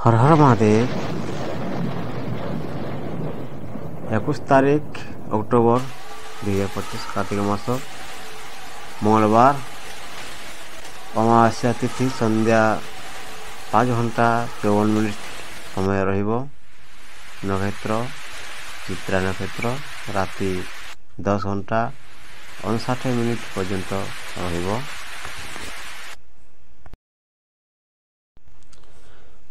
हर हर महादेव। 21 तारीख अक्टोबर 2025 कार्तिक मास मंगलवार। अमावास्या तिथि संध्या 5 घंटा 54 मिनिट समय रहिबो। नक्षत्र चित्रा नक्षत्र राति 10 घंटा 59 मिनिट पर्यंत रहिबो।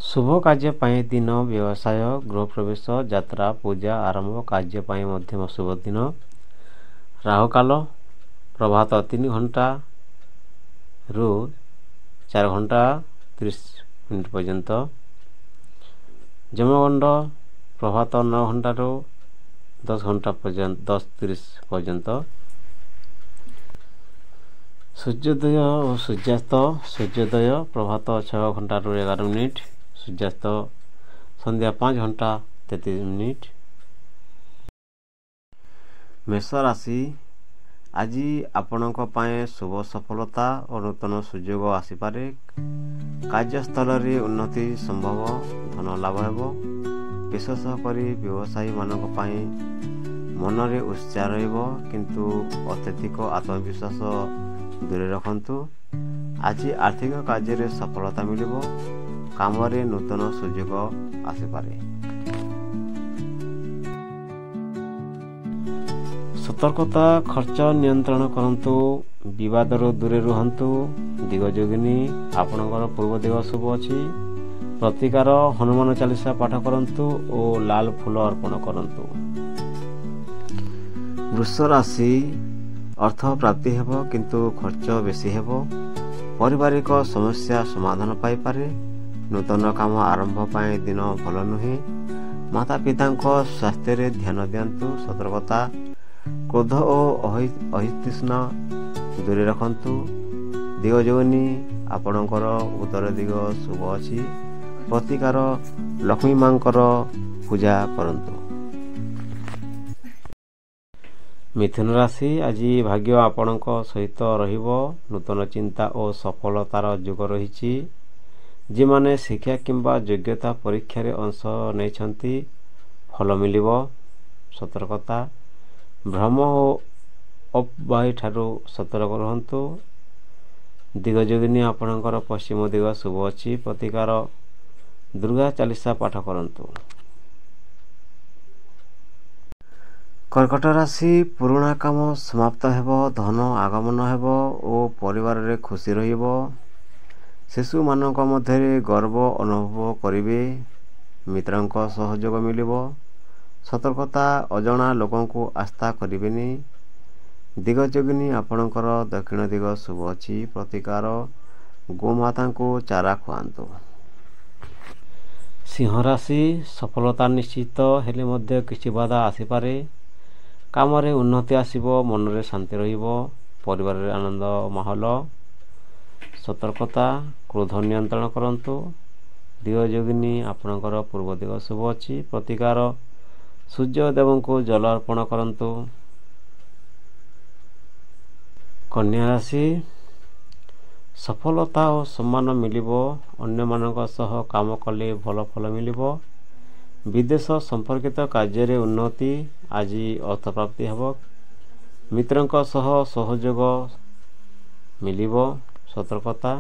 शुभ कार्य पाई दिन व्यवसाय गृह प्रवेश यात्रा पूजा आरंभ कार्य पाई मध्यम शुभ दिन। राहु काल प्रभात 3 घंटा रु 4 घंटा 30 मिनिट पर्यंत। जमगंड प्रभात 9 घंटा रु 10 घंटा पर्यंत 10:30 पर्यंत। सूर्योदय और सूर्यास्त। सूर्योदय प्रभात 6 घंटा रु 11 मिनिट। सूर्यास्त संध्या 5 घंटा 33 मिनिट। मेष राशि आज आपणक पाए शुभ सफलता और नूतन सुयोग आसीपारे। कार्यस्थल उन्नति संभव धन लाभ हेबो। विशेषकर व्यवसायी मानक पाए मनरे उत्साह रहिबो किंतु अत्यधिक आत्मविश्वास दूरे रखंतु। आज आर्थिक कार्य सफलता मिलिबो। कामरे नूतन सुयोग आसीपारे। सतर्कता खर्च नियंत्रण करंतु। विवादर दूरे रुहंतु। दिगजोगिनी आपणकर पूर्व दिग शुभ अछि। प्रतिकार हनुमान चालीसा पाठ करंतु और लाल फूल अर्पण करंतु। वृष राशि अर्थ प्राप्ति हेबो किंतु खर्च बेसी हेबो। पारिवारिक समस्या समाधान पाई पारे। नूतन काम आरंभ पाए दिन भल नुहे। माता पिता स्वास्थ्य रे ध्यान दियंतु। सतर्कता क्रोध और अहितृष्णा दूरे रखंतु। दिगजोगिनी आपणकर उत्तर दिग शुभ अछि। प्रतिकार लक्ष्मी मांकर पूजा करंतु। मिथुन राशि आज भाग्य आपणक सहित रहिबो। नूतन चिंता और सफलतार युग रहिछि। जिमाने शिक्षा किंबा योग्यता परीक्षा रे अंश नेछंती फल मिलिबो। सतर्कता भ्रम और अपवाही ठारू सतर्क रहंतु। दिगजोगिनी आपणकर पश्चिम दिग शुभ अछि। प्रतिकार दुर्गा चालीसा पाठ करंतु। कर्कट राशि पुराणा काम समाप्त हेबो। धन आगमन हेबो और परिवार रे खुशी रहिबो। शिशु मानक मध्य गर्व अनुभव करिवे। मित्रंक सहयोग मिलिबो। सतर्कता अजणा लोकंकु आस्था करिवेनी। दिगजोगिनी आपणकर दक्षिण दिग शुभ अछि। प्रतिकार गोमातांकु चारा खुआंतु। सिंह राशि सफलता निश्चित हेले मध्य किछि बाधा आसीपारे। कामरे उन्नति आसीबो। मनरे शांति रहिबो। परिवार रे आनंद माहौल। सतर्कता क्रोध नियंत्रण करंतु। दिगजोगिनी आपणकर पूर्व दिग शुभ अछि। प्रतिकार सूर्य देव को जल अर्पण करंतु। कन्या राशि सफलता और सम्मान मिलिबो। अन्य मानक सह काम कले भल फल मिलिबो। विदेश संपर्कित कार्य रे उन्नति। आज अर्थ प्राप्ति हेबो। मित्रंक सह सहयोग मिलिबो। सतर्कता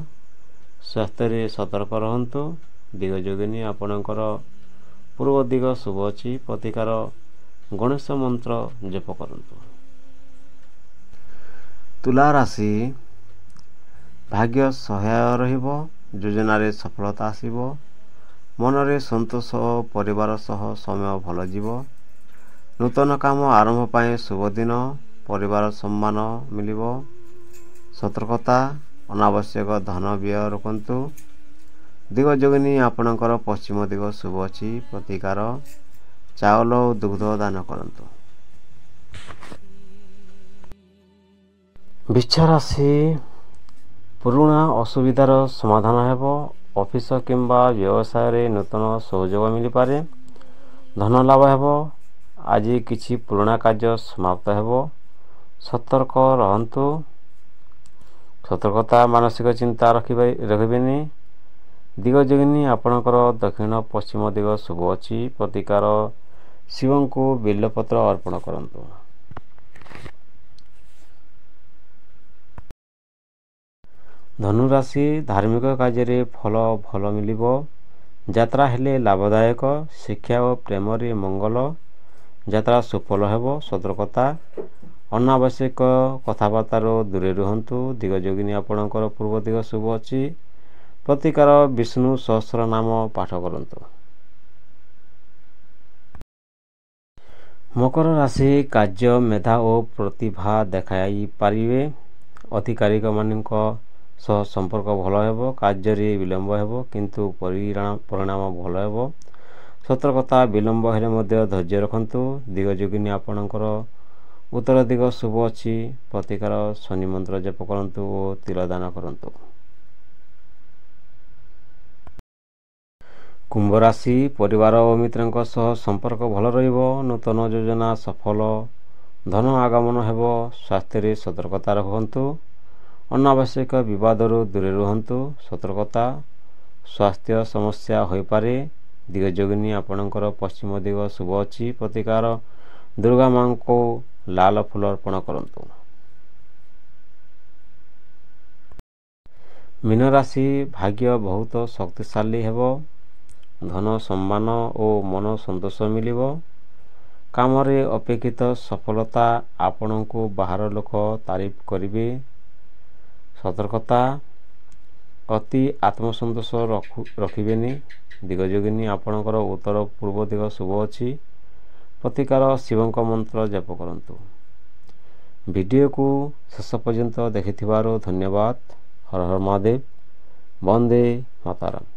स्वास्थ्य रे सतर्क रहंतु। दिगजोगिनी आपणकर पूर्व दिग शुभ अछि। प्रतिकार गणेश मंत्र जप करंतु। तुला राशि भाग्य सहाय रहिबो। योजना रे सफलता आसीबो। मनरे संतोष और परिवार सह समय भल जीवो। नूतन काम आरंभ पाए शुभ दिन। परिवार सम्मान मिलिबो। सतर्कता अनावश्यक धन व्यय रखंतु। दिगजोगिनी आपणकर पश्चिम दिग शुभ अछि। प्रतिकार चावल और दुग्ध दान करंतु। वृष राशि पुराणा असुविधार समाधान हेबो। ऑफिस किंबा व्यवसाय रे नूतन सहयोग मिली पारे। धन लाभ हेबो। आज किछि पुराणा कार्य समाप्त हेबो। सतर्क रहंतु। सतर्कता मानसिक चिंता रखिबेनी। ଦିଗଯୋଗିନୀ ଆପଣଙ୍କର ଦକ୍ଷିଣ ପଶ୍ଚିମ ଦିଗ ଶୁଭ ଅଛି। ପ୍ରତିକାର ଶିବଙ୍କୁ ବେଲପତ୍ର ଅର୍ପଣ କରନ୍ତୁ। ଧନୁରାଶି ଧାର୍ମିକ କାର୍ଯ୍ୟରେ ଫଳ ଭଲ ମିଳିବ। ଯାତ୍ରା ହେଲେ ଲାଭଦାୟକ। ଶିକ୍ଷା ଓ ପ୍ରେମରେ ମଙ୍ଗଳ। ଯାତ୍ରା ସୁଫଳ ହେବ। ସତର୍କତା, ଅନାବଶ୍ୟକ କଥାବାର୍ତ୍ତାରୁ ଦୂରେ ରୁହନ୍ତୁ। ଦିଗଯୋଗିନୀ ଆପଣଙ୍କର ପୂର୍ବ ଦିଗ ଶୁଭ ଅଛି। ପ୍ରତିକାର ବିଷ୍ଣୁ ସହସ୍ର ନାମ ପାଠ କରନ୍ତୁ। ମକର ରାଶି କାର୍ଯ୍ୟ ମେଧା ଓ ପ୍ରତିଭା ଦେଖାଇପାରିବେ। ଅଧିକାରୀମାନଙ୍କ ସହ ସମ୍ପର୍କ ଭଲ ହେବ। କାର୍ଯ୍ୟରେ ବିଳମ୍ବ ହେବ କିନ୍ତୁ ପରିଣାମ ଭଲ ହେବ। ସତର୍କତା, ବିଳମ୍ବ ହେଲେ ମଧ୍ୟ ଧୈର୍ଯ୍ୟ ରଖନ୍ତୁ। ଦିଗଯୋଗିନୀ ଆପଣଙ୍କର ଉତ୍ତର ଦିଗ ଶୁଭ ଅଛି। ପ୍ରତିକାର ଶନି ମନ୍ତ୍ର ଜପ କରନ୍ତୁ ଓ ତିଳ ଦାନ କରନ୍ତୁ। କୁମ୍ଭ ରାଶି ପରିବାର ଓ ମିତ୍ରଙ୍କ ସହ ସମ୍ପର୍କ ଭଲ ରହିବ। ନୂତନ ଯୋଜନା ସଫଳ। ଧନ ଆଗମନ ହେବ। ସ୍ୱାସ୍ଥ୍ୟରେ ସତର୍କତା ରଖନ୍ତୁ। ଅନାବଶ୍ୟକ ବିବାଦରୁ ଦୂରେ ରୁହନ୍ତୁ। ସତର୍କତା, ସ୍ୱାସ୍ଥ୍ୟ ସମସ୍ୟା ହୋଇପାରେ। ଦିଗଯୋଗିନୀ ଆପଣଙ୍କର ପଶ୍ଚିମ ଦିଗ ଶୁଭ ଅଛି। ପ୍ରତିକାର ଦୁର୍ଗା ମାଙ୍କୁ ଲାଲ ଫୁଲ ଅର୍ପଣ କରନ୍ତୁ। ମୀନ ରାଶି ଭାଗ୍ୟ ବହୁତ ଶକ୍ତିଶାଳୀ ହେବ। ଧନ ସମ୍ମାନ ଓ ମନ ସନ୍ତୋଷ ମିଳିବ। କାମରେ ଅପେକ୍ଷିତ ସଫଳତା ଆପଣଙ୍କୁ ବାହାର ଲୋକ ତାରିଫ କରିବେ। ସତର୍କତା, ଅତି ଆତ୍ମସନ୍ତୋଷ ରଖିବେନି। ଦିଗଯୋଗିନୀ ଆପଣଙ୍କର ଉତ୍ତର ପୂର୍ବ ଦିଗ ଶୁଭ ଅଛି। ପ୍ରତିକାର ଶିବଙ୍କ ମନ୍ତ୍ର ଜପ କରନ୍ତୁ। ଭିଡ଼ିଓକୁ ଶେଷ ପର୍ଯ୍ୟନ୍ତ ଦେଖିଥିବାରୁ ଧନ୍ୟବାଦ। ହର ହର ମହାଦେବ। ବନ୍ଦେ ମାତରମ୍।